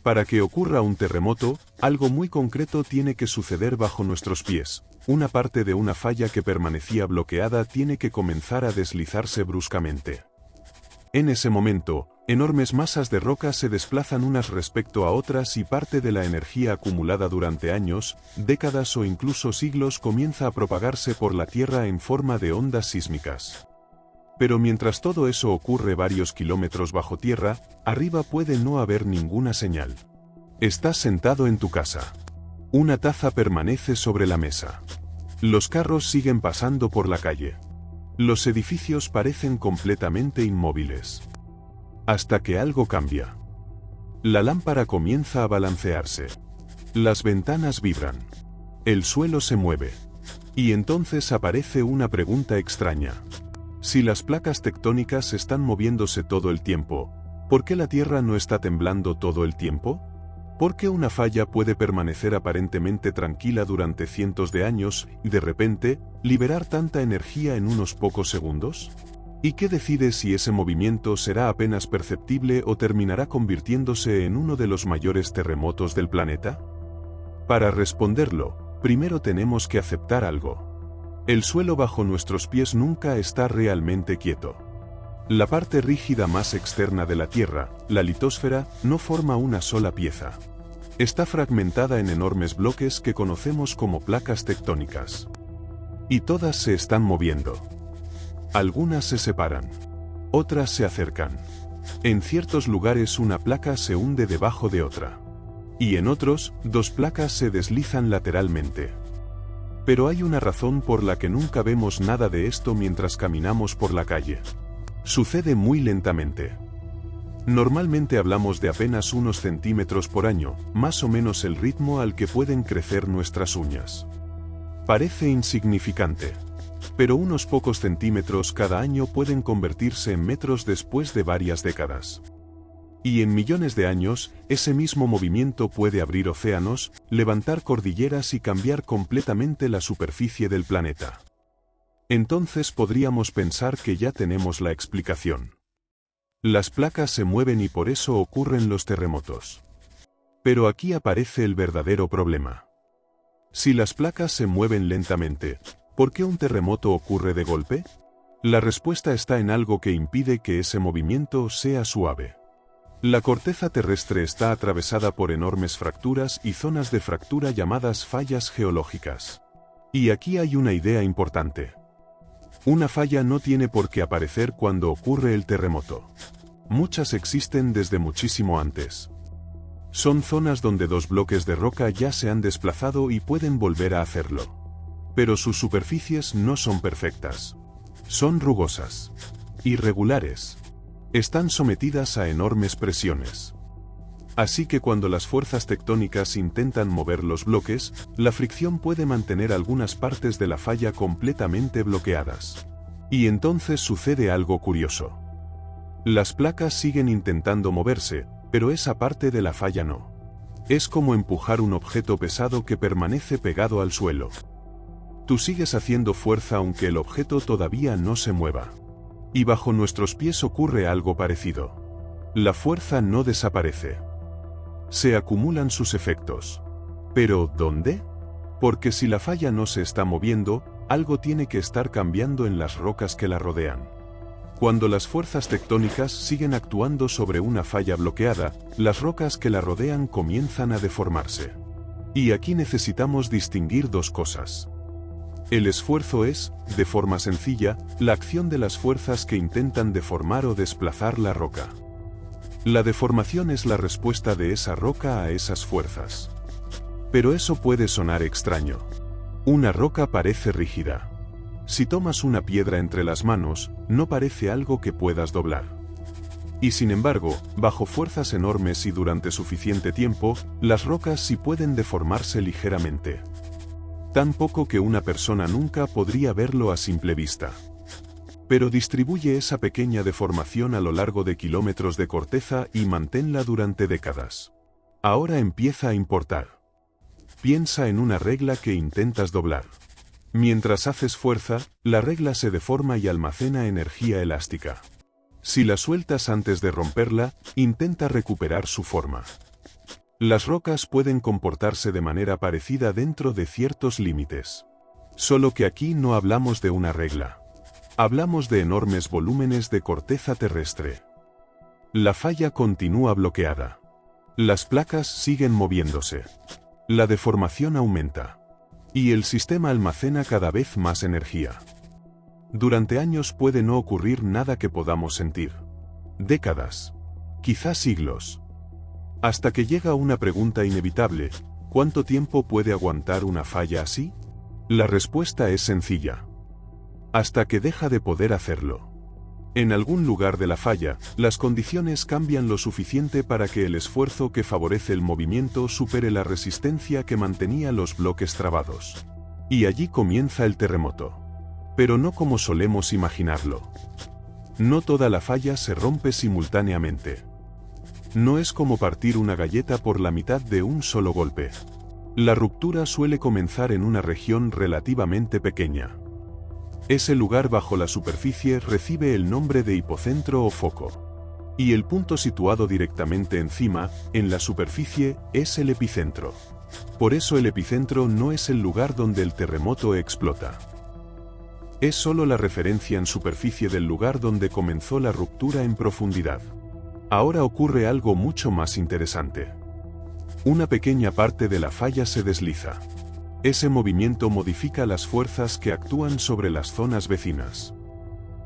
Para que ocurra un terremoto, algo muy concreto tiene que suceder bajo nuestros pies. Una parte de una falla que permanecía bloqueada tiene que comenzar a deslizarse bruscamente. En ese momento, enormes masas de roca se desplazan unas respecto a otras y parte de la energía acumulada durante años, décadas o incluso siglos comienza a propagarse por la Tierra en forma de ondas sísmicas. Pero mientras todo eso ocurre varios kilómetros bajo tierra, arriba puede no haber ninguna señal. Estás sentado en tu casa. Una taza permanece sobre la mesa. Los carros siguen pasando por la calle. Los edificios parecen completamente inmóviles. Hasta que algo cambia. La lámpara comienza a balancearse. Las ventanas vibran. El suelo se mueve. Y entonces aparece una pregunta extraña. Si las placas tectónicas están moviéndose todo el tiempo, ¿por qué la Tierra no está temblando todo el tiempo? ¿Por qué una falla puede permanecer aparentemente tranquila durante cientos de años y de repente, liberar tanta energía en unos pocos segundos? ¿Y qué decide si ese movimiento será apenas perceptible o terminará convirtiéndose en uno de los mayores terremotos del planeta? Para responderlo, primero tenemos que aceptar algo. El suelo bajo nuestros pies nunca está realmente quieto. La parte rígida más externa de la Tierra, la litosfera, no forma una sola pieza. Está fragmentada en enormes bloques que conocemos como placas tectónicas. Y todas se están moviendo. Algunas se separan. Otras se acercan. En ciertos lugares una placa se hunde debajo de otra. Y en otros, dos placas se deslizan lateralmente. Pero hay una razón por la que nunca vemos nada de esto mientras caminamos por la calle. Sucede muy lentamente. Normalmente hablamos de apenas unos centímetros por año, más o menos el ritmo al que pueden crecer nuestras uñas. Parece insignificante. Pero unos pocos centímetros cada año pueden convertirse en metros después de varias décadas. Y en millones de años, ese mismo movimiento puede abrir océanos, levantar cordilleras y cambiar completamente la superficie del planeta. Entonces podríamos pensar que ya tenemos la explicación. Las placas se mueven y por eso ocurren los terremotos. Pero aquí aparece el verdadero problema. Si las placas se mueven lentamente, ¿por qué un terremoto ocurre de golpe? La respuesta está en algo que impide que ese movimiento sea suave. La corteza terrestre está atravesada por enormes fracturas y zonas de fractura llamadas fallas geológicas. Y aquí hay una idea importante. Una falla no tiene por qué aparecer cuando ocurre el terremoto. Muchas existen desde muchísimo antes. Son zonas donde dos bloques de roca ya se han desplazado y pueden volver a hacerlo. Pero sus superficies no son perfectas. Son rugosas. Irregulares. Están sometidas a enormes presiones. Así que cuando las fuerzas tectónicas intentan mover los bloques, la fricción puede mantener algunas partes de la falla completamente bloqueadas. Y entonces sucede algo curioso. Las placas siguen intentando moverse, pero esa parte de la falla no. Es como empujar un objeto pesado que permanece pegado al suelo. Tú sigues haciendo fuerza aunque el objeto todavía no se mueva. Y bajo nuestros pies ocurre algo parecido. La fuerza no desaparece. Se acumulan sus efectos. ¿Pero dónde? Porque si la falla no se está moviendo, algo tiene que estar cambiando en las rocas que la rodean. Cuando las fuerzas tectónicas siguen actuando sobre una falla bloqueada, las rocas que la rodean comienzan a deformarse. Y aquí necesitamos distinguir dos cosas. El esfuerzo es, de forma sencilla, la acción de las fuerzas que intentan deformar o desplazar la roca. La deformación es la respuesta de esa roca a esas fuerzas. Pero eso puede sonar extraño. Una roca parece rígida. Si tomas una piedra entre las manos, no parece algo que puedas doblar. Y sin embargo, bajo fuerzas enormes y durante suficiente tiempo, las rocas sí pueden deformarse ligeramente. Tan poco que una persona nunca podría verlo a simple vista. Pero distribuye esa pequeña deformación a lo largo de kilómetros de corteza y manténla durante décadas. Ahora empieza a importar. Piensa en una regla que intentas doblar. Mientras haces fuerza, la regla se deforma y almacena energía elástica. Si la sueltas antes de romperla, intenta recuperar su forma. Las rocas pueden comportarse de manera parecida dentro de ciertos límites. Solo que aquí no hablamos de una regla. Hablamos de enormes volúmenes de corteza terrestre. La falla continúa bloqueada. Las placas siguen moviéndose. La deformación aumenta. Y el sistema almacena cada vez más energía. Durante años puede no ocurrir nada que podamos sentir. Décadas. Quizás siglos. Hasta que llega una pregunta inevitable: ¿cuánto tiempo puede aguantar una falla así? La respuesta es sencilla. Hasta que deja de poder hacerlo. En algún lugar de la falla, las condiciones cambian lo suficiente para que el esfuerzo que favorece el movimiento supere la resistencia que mantenía los bloques trabados. Y allí comienza el terremoto. Pero no como solemos imaginarlo. No toda la falla se rompe simultáneamente. No es como partir una galleta por la mitad de un solo golpe. La ruptura suele comenzar en una región relativamente pequeña. Ese lugar bajo la superficie recibe el nombre de hipocentro o foco. Y el punto situado directamente encima, en la superficie, es el epicentro. Por eso el epicentro no es el lugar donde el terremoto explota. Es solo la referencia en superficie del lugar donde comenzó la ruptura en profundidad. Ahora ocurre algo mucho más interesante. Una pequeña parte de la falla se desliza. Ese movimiento modifica las fuerzas que actúan sobre las zonas vecinas.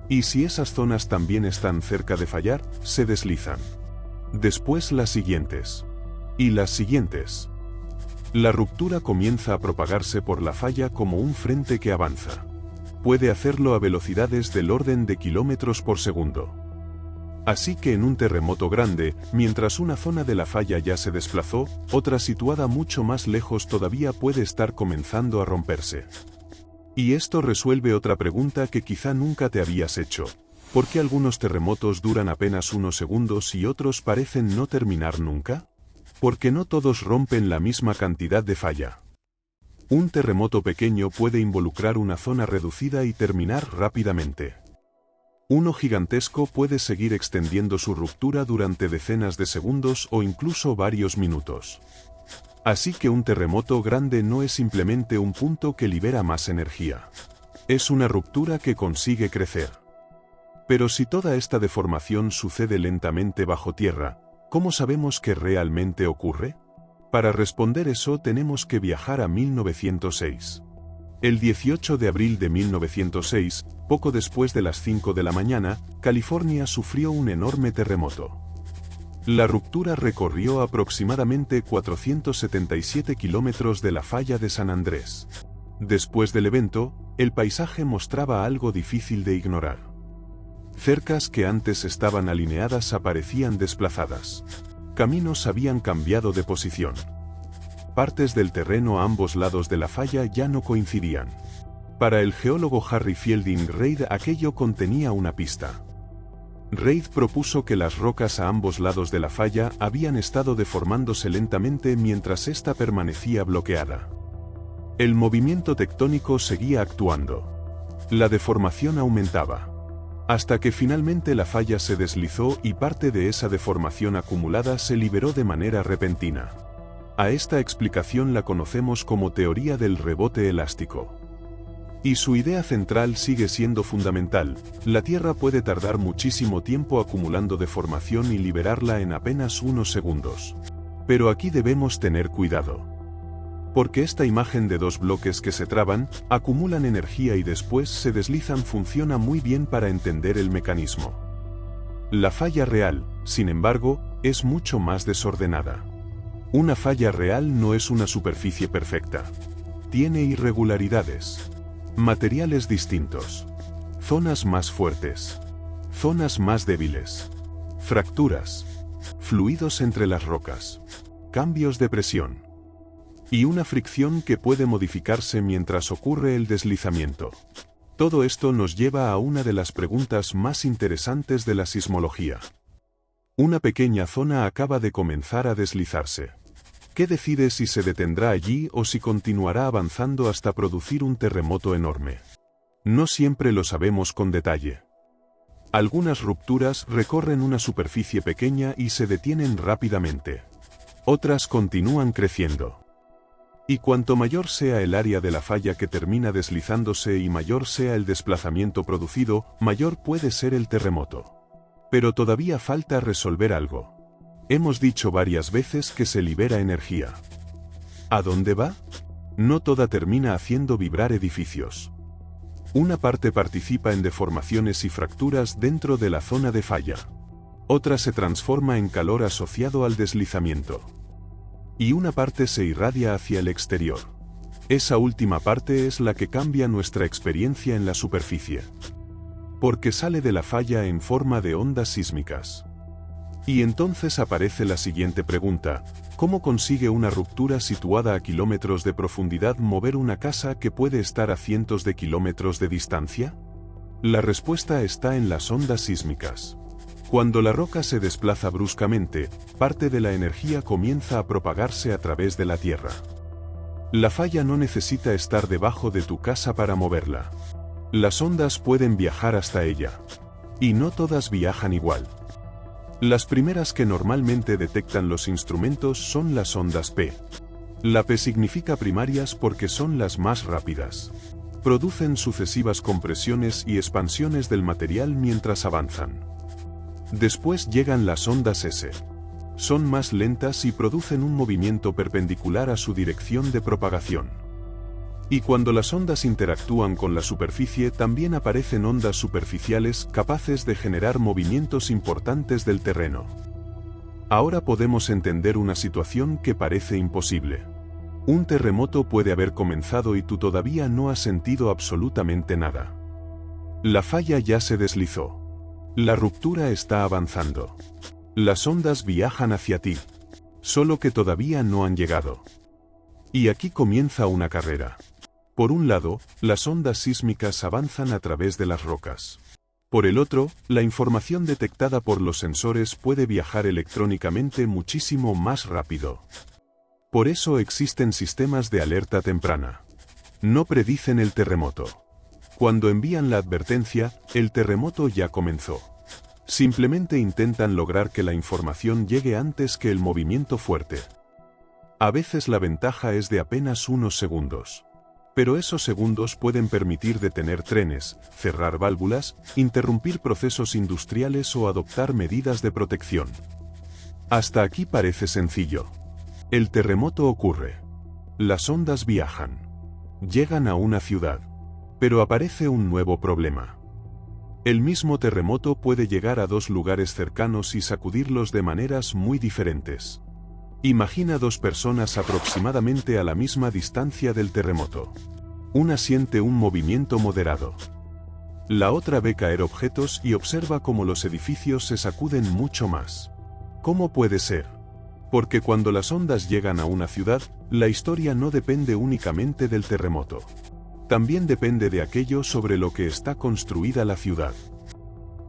Y si esas zonas también están cerca de fallar, se deslizan. Después las siguientes. Y las siguientes. La ruptura comienza a propagarse por la falla como un frente que avanza. Puede hacerlo a velocidades del orden de kilómetros por segundo. Así que en un terremoto grande, mientras una zona de la falla ya se desplazó, otra situada mucho más lejos todavía puede estar comenzando a romperse. Y esto resuelve otra pregunta que quizá nunca te habías hecho. ¿Por qué algunos terremotos duran apenas unos segundos y otros parecen no terminar nunca? Porque no todos rompen la misma cantidad de falla. Un terremoto pequeño puede involucrar una zona reducida y terminar rápidamente. Uno gigantesco puede seguir extendiendo su ruptura durante decenas de segundos o incluso varios minutos. Así que un terremoto grande no es simplemente un punto que libera más energía. Es una ruptura que consigue crecer. Pero si toda esta deformación sucede lentamente bajo tierra, ¿cómo sabemos que realmente ocurre? Para responder eso tenemos que viajar a 1906. El 18 de abril de 1906, poco después de las 5 de la mañana, California sufrió un enorme terremoto. La ruptura recorrió aproximadamente 477 kilómetros de la falla de San Andrés. Después del evento, el paisaje mostraba algo difícil de ignorar. Cercas que antes estaban alineadas aparecían desplazadas. Caminos habían cambiado de posición. Partes del terreno a ambos lados de la falla ya no coincidían. Para el geólogo Harry Fielding Reid aquello contenía una pista. Reid propuso que las rocas a ambos lados de la falla habían estado deformándose lentamente mientras ésta permanecía bloqueada. El movimiento tectónico seguía actuando. La deformación aumentaba. Hasta que finalmente la falla se deslizó y parte de esa deformación acumulada se liberó de manera repentina. A esta explicación la conocemos como teoría del rebote elástico. Y su idea central sigue siendo fundamental: la Tierra puede tardar muchísimo tiempo acumulando deformación y liberarla en apenas unos segundos. Pero aquí debemos tener cuidado. Porque esta imagen de dos bloques que se traban, acumulan energía y después se deslizan funciona muy bien para entender el mecanismo. La falla real, sin embargo, es mucho más desordenada. Una falla real no es una superficie perfecta. Tiene irregularidades. Materiales distintos. Zonas más fuertes. Zonas más débiles. Fracturas. Fluidos entre las rocas. Cambios de presión. Y una fricción que puede modificarse mientras ocurre el deslizamiento. Todo esto nos lleva a una de las preguntas más interesantes de la sismología. Una pequeña zona acaba de comenzar a deslizarse. ¿Qué decide si se detendrá allí o si continuará avanzando hasta producir un terremoto enorme? No siempre lo sabemos con detalle. Algunas rupturas recorren una superficie pequeña y se detienen rápidamente. Otras continúan creciendo. Y cuanto mayor sea el área de la falla que termina deslizándose y mayor sea el desplazamiento producido, mayor puede ser el terremoto. Pero todavía falta resolver algo. Hemos dicho varias veces que se libera energía. ¿A dónde va? No toda termina haciendo vibrar edificios. Una parte participa en deformaciones y fracturas dentro de la zona de falla. Otra se transforma en calor asociado al deslizamiento. Y una parte se irradia hacia el exterior. Esa última parte es la que cambia nuestra experiencia en la superficie. Porque sale de la falla en forma de ondas sísmicas. Y entonces aparece la siguiente pregunta: ¿cómo consigue una ruptura situada a kilómetros de profundidad mover una casa que puede estar a cientos de kilómetros de distancia? La respuesta está en las ondas sísmicas. Cuando la roca se desplaza bruscamente, parte de la energía comienza a propagarse a través de la tierra. La falla no necesita estar debajo de tu casa para moverla. Las ondas pueden viajar hasta ella. Y no todas viajan igual. Las primeras que normalmente detectan los instrumentos son las ondas P. La P significa primarias porque son las más rápidas. Producen sucesivas compresiones y expansiones del material mientras avanzan. Después llegan las ondas S. Son más lentas y producen un movimiento perpendicular a su dirección de propagación. Y cuando las ondas interactúan con la superficie, también aparecen ondas superficiales capaces de generar movimientos importantes del terreno. Ahora podemos entender una situación que parece imposible. Un terremoto puede haber comenzado y tú todavía no has sentido absolutamente nada. La falla ya se deslizó. La ruptura está avanzando. Las ondas viajan hacia ti. Solo que todavía no han llegado. Y aquí comienza una carrera. Por un lado, las ondas sísmicas avanzan a través de las rocas. Por el otro, la información detectada por los sensores puede viajar electrónicamente muchísimo más rápido. Por eso existen sistemas de alerta temprana. No predicen el terremoto. Cuando envían la advertencia, el terremoto ya comenzó. Simplemente intentan lograr que la información llegue antes que el movimiento fuerte. A veces la ventaja es de apenas unos segundos. Pero esos segundos pueden permitir detener trenes, cerrar válvulas, interrumpir procesos industriales o adoptar medidas de protección. Hasta aquí parece sencillo. El terremoto ocurre. Las ondas viajan. Llegan a una ciudad. Pero aparece un nuevo problema. El mismo terremoto puede llegar a dos lugares cercanos y sacudirlos de maneras muy diferentes. Imagina dos personas aproximadamente a la misma distancia del terremoto. Una siente un movimiento moderado. La otra ve caer objetos y observa cómo los edificios se sacuden mucho más. ¿Cómo puede ser? Porque cuando las ondas llegan a una ciudad, la historia no depende únicamente del terremoto. También depende de aquello sobre lo que está construida la ciudad.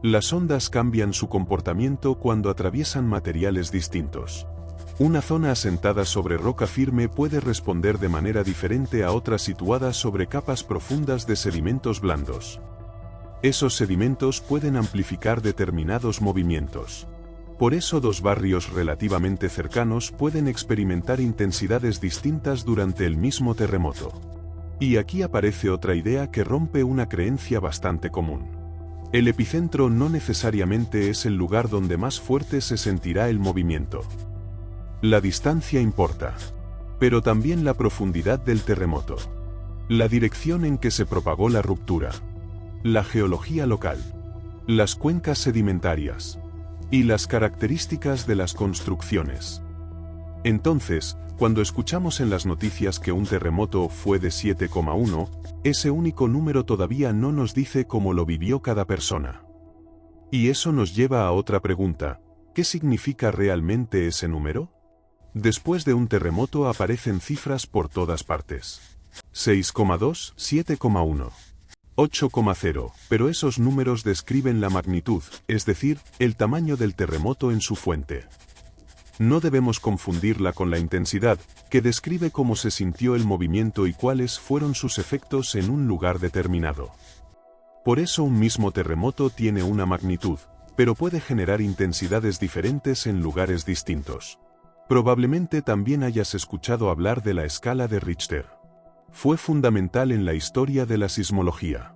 Las ondas cambian su comportamiento cuando atraviesan materiales distintos. Una zona asentada sobre roca firme puede responder de manera diferente a otra situada sobre capas profundas de sedimentos blandos. Esos sedimentos pueden amplificar determinados movimientos. Por eso dos barrios relativamente cercanos pueden experimentar intensidades distintas durante el mismo terremoto. Y aquí aparece otra idea que rompe una creencia bastante común. El epicentro no necesariamente es el lugar donde más fuerte se sentirá el movimiento. La distancia importa. Pero también la profundidad del terremoto. La dirección en que se propagó la ruptura. La geología local. Las cuencas sedimentarias. Y las características de las construcciones. Entonces, cuando escuchamos en las noticias que un terremoto fue de 7,1, ese único número todavía no nos dice cómo lo vivió cada persona. Y eso nos lleva a otra pregunta: ¿qué significa realmente ese número? Después de un terremoto aparecen cifras por todas partes. 6,2, 7,1, 8,0, pero esos números describen la magnitud, es decir, el tamaño del terremoto en su fuente. No debemos confundirla con la intensidad, que describe cómo se sintió el movimiento y cuáles fueron sus efectos en un lugar determinado. Por eso un mismo terremoto tiene una magnitud, pero puede generar intensidades diferentes en lugares distintos. Probablemente también hayas escuchado hablar de la escala de Richter. Fue fundamental en la historia de la sismología.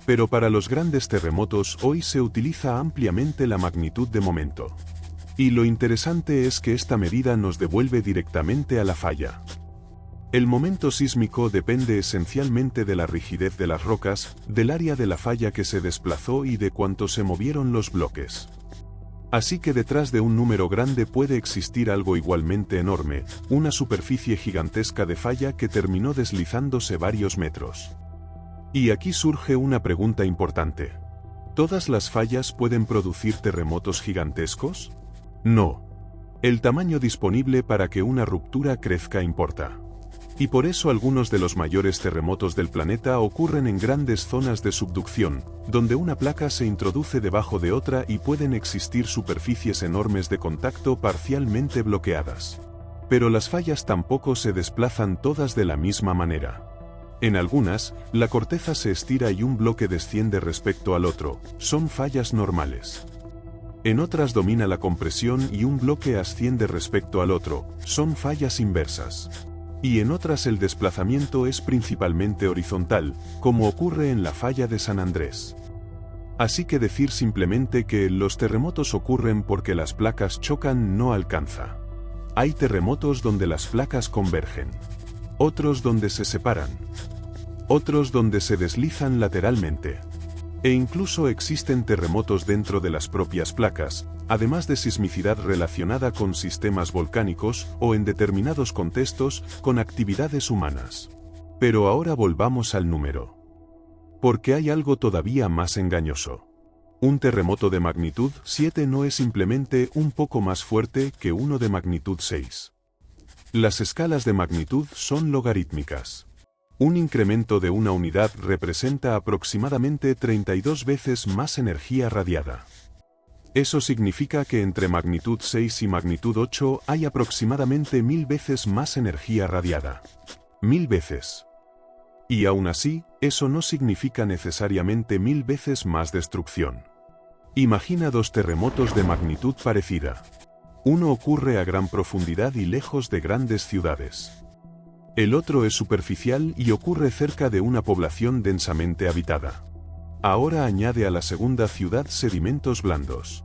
Pero para los grandes terremotos hoy se utiliza ampliamente la magnitud de momento. Y lo interesante es que esta medida nos devuelve directamente a la falla. El momento sísmico depende esencialmente de la rigidez de las rocas, del área de la falla que se desplazó y de cuánto se movieron los bloques. Así que detrás de un número grande puede existir algo igualmente enorme, una superficie gigantesca de falla que terminó deslizándose varios metros. Y aquí surge una pregunta importante. ¿Todas las fallas pueden producir terremotos gigantescos? No. El tamaño disponible para que una ruptura crezca importa. Y por eso algunos de los mayores terremotos del planeta ocurren en grandes zonas de subducción, donde una placa se introduce debajo de otra y pueden existir superficies enormes de contacto parcialmente bloqueadas. Pero las fallas tampoco se desplazan todas de la misma manera. En algunas, la corteza se estira y un bloque desciende respecto al otro, son fallas normales. En otras domina la compresión y un bloque asciende respecto al otro, son fallas inversas. Y en otras el desplazamiento es principalmente horizontal, como ocurre en la falla de San Andrés. Así que decir simplemente que los terremotos ocurren porque las placas chocan no alcanza. Hay terremotos donde las placas convergen. Otros donde se separan. Otros donde se deslizan lateralmente. E incluso existen terremotos dentro de las propias placas, además de sismicidad relacionada con sistemas volcánicos o en determinados contextos con actividades humanas. Pero ahora volvamos al número. Porque hay algo todavía más engañoso. Un terremoto de magnitud 7 no es simplemente un poco más fuerte que uno de magnitud 6. Las escalas de magnitud son logarítmicas. Un incremento de una unidad representa aproximadamente 32 veces más energía radiada. Eso significa que entre magnitud 6 y magnitud 8 hay aproximadamente 1000 veces más energía radiada. 1000 veces. Y aún así, eso no significa necesariamente 1000 veces más destrucción. Imagina dos terremotos de magnitud parecida. Uno ocurre a gran profundidad y lejos de grandes ciudades. El otro es superficial y ocurre cerca de una población densamente habitada. Ahora añade a la segunda ciudad sedimentos blandos.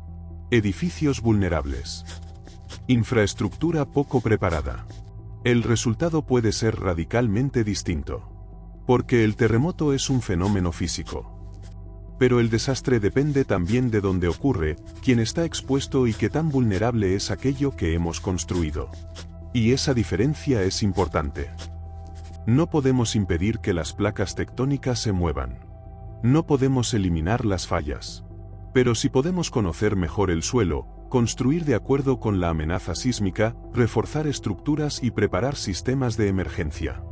Edificios vulnerables. Infraestructura poco preparada. El resultado puede ser radicalmente distinto. Porque el terremoto es un fenómeno físico. Pero el desastre depende también de dónde ocurre, quién está expuesto y qué tan vulnerable es aquello que hemos construido. Y esa diferencia es importante. No podemos impedir que las placas tectónicas se muevan. No podemos eliminar las fallas. Pero sí podemos conocer mejor el suelo, construir de acuerdo con la amenaza sísmica, reforzar estructuras y preparar sistemas de emergencia.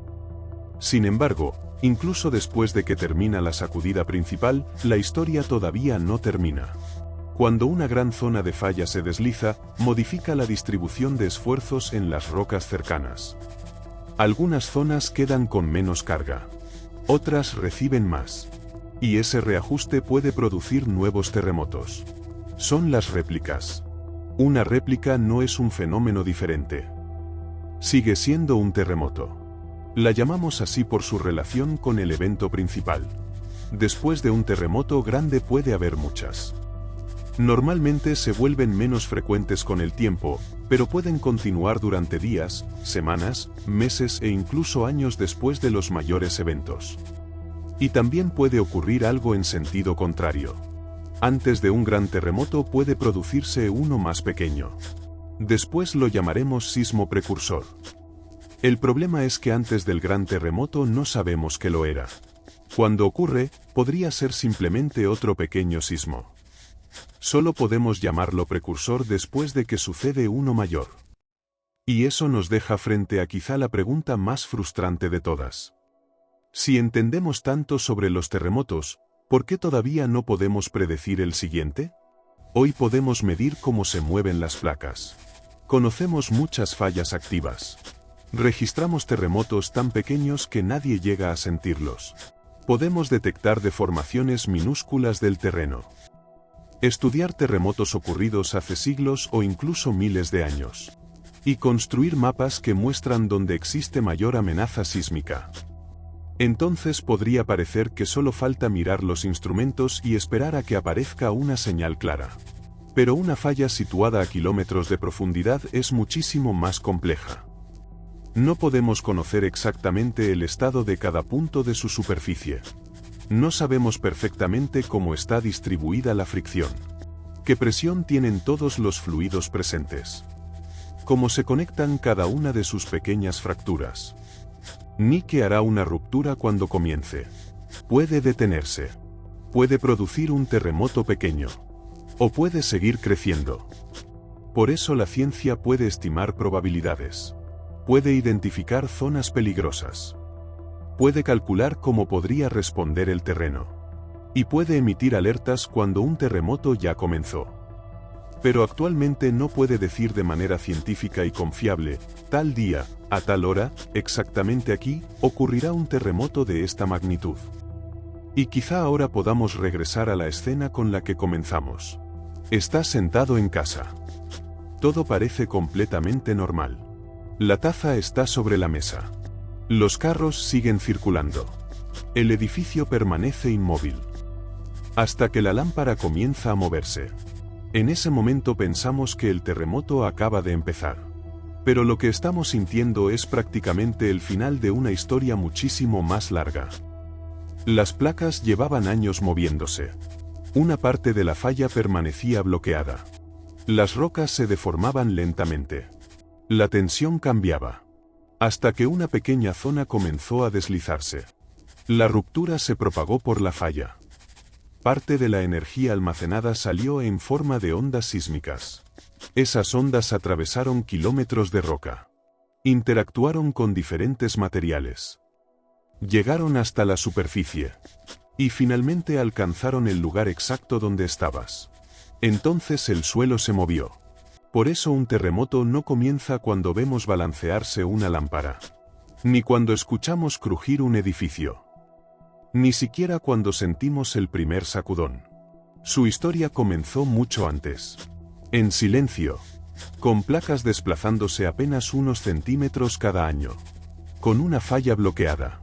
Sin embargo, incluso después de que termina la sacudida principal, la historia todavía no termina. Cuando una gran zona de falla se desliza, modifica la distribución de esfuerzos en las rocas cercanas. Algunas zonas quedan con menos carga. Otras reciben más. Y ese reajuste puede producir nuevos terremotos. Son las réplicas. Una réplica no es un fenómeno diferente. Sigue siendo un terremoto. La llamamos así por su relación con el evento principal. Después de un terremoto grande puede haber muchas. Normalmente se vuelven menos frecuentes con el tiempo, pero pueden continuar durante días, semanas, meses e incluso años después de los mayores eventos. Y también puede ocurrir algo en sentido contrario. Antes de un gran terremoto puede producirse uno más pequeño. Después lo llamaremos sismo precursor. El problema es que antes del gran terremoto no sabemos que lo era. Cuando ocurre, podría ser simplemente otro pequeño sismo. Solo podemos llamarlo precursor después de que sucede uno mayor. Y eso nos deja frente a quizá la pregunta más frustrante de todas. Si entendemos tanto sobre los terremotos, ¿por qué todavía no podemos predecir el siguiente? Hoy podemos medir cómo se mueven las placas. Conocemos muchas fallas activas. Registramos terremotos tan pequeños que nadie llega a sentirlos. Podemos detectar deformaciones minúsculas del terreno. Estudiar terremotos ocurridos hace siglos o incluso miles de años. y construir mapas que muestran dónde existe mayor amenaza sísmica. Entonces podría parecer que solo falta mirar los instrumentos y esperar a que aparezca una señal clara. Pero una falla situada a kilómetros de profundidad es muchísimo más compleja. No podemos conocer exactamente el estado de cada punto de su superficie. No sabemos perfectamente cómo está distribuida la fricción. ¿Qué presión tienen todos los fluidos presentes? ¿Cómo se conectan cada una de sus pequeñas fracturas? Ni qué hará una ruptura cuando comience. Puede detenerse. Puede producir un terremoto pequeño. O puede seguir creciendo. Por eso la ciencia puede estimar probabilidades. Puede identificar zonas peligrosas. Puede calcular cómo podría responder el terreno. Y puede emitir alertas cuando un terremoto ya comenzó. Pero actualmente no puede decir de manera científica y confiable, tal día, a tal hora, exactamente aquí, ocurrirá un terremoto de esta magnitud. Y quizá ahora podamos regresar a la escena con la que comenzamos. Estás sentado en casa. Todo parece completamente normal. La taza está sobre la mesa. Los carros siguen circulando. El edificio permanece inmóvil. Hasta que la lámpara comienza a moverse. En ese momento pensamos que el terremoto acaba de empezar. Pero lo que estamos sintiendo es prácticamente el final de una historia muchísimo más larga. Las placas llevaban años moviéndose. Una parte de la falla permanecía bloqueada. Las rocas se deformaban lentamente. La tensión cambiaba. Hasta que una pequeña zona comenzó a deslizarse. La ruptura se propagó por la falla. Parte de la energía almacenada salió en forma de ondas sísmicas. Esas ondas atravesaron kilómetros de roca. Interactuaron con diferentes materiales. Llegaron hasta la superficie. Y finalmente alcanzaron el lugar exacto donde estabas. Entonces el suelo se movió. Por eso un terremoto no comienza cuando vemos balancearse una lámpara. Ni cuando escuchamos crujir un edificio. Ni siquiera cuando sentimos el primer sacudón. Su historia comenzó mucho antes. En silencio. Con placas desplazándose apenas unos centímetros cada año. Con una falla bloqueada.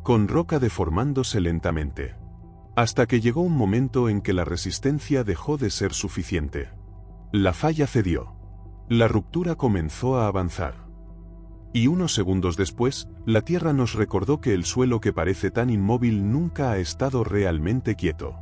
Con roca deformándose lentamente. Hasta que llegó un momento en que la resistencia dejó de ser suficiente. La falla cedió. La ruptura comenzó a avanzar. Y unos segundos después, la Tierra nos recordó que el suelo que parece tan inmóvil nunca ha estado realmente quieto.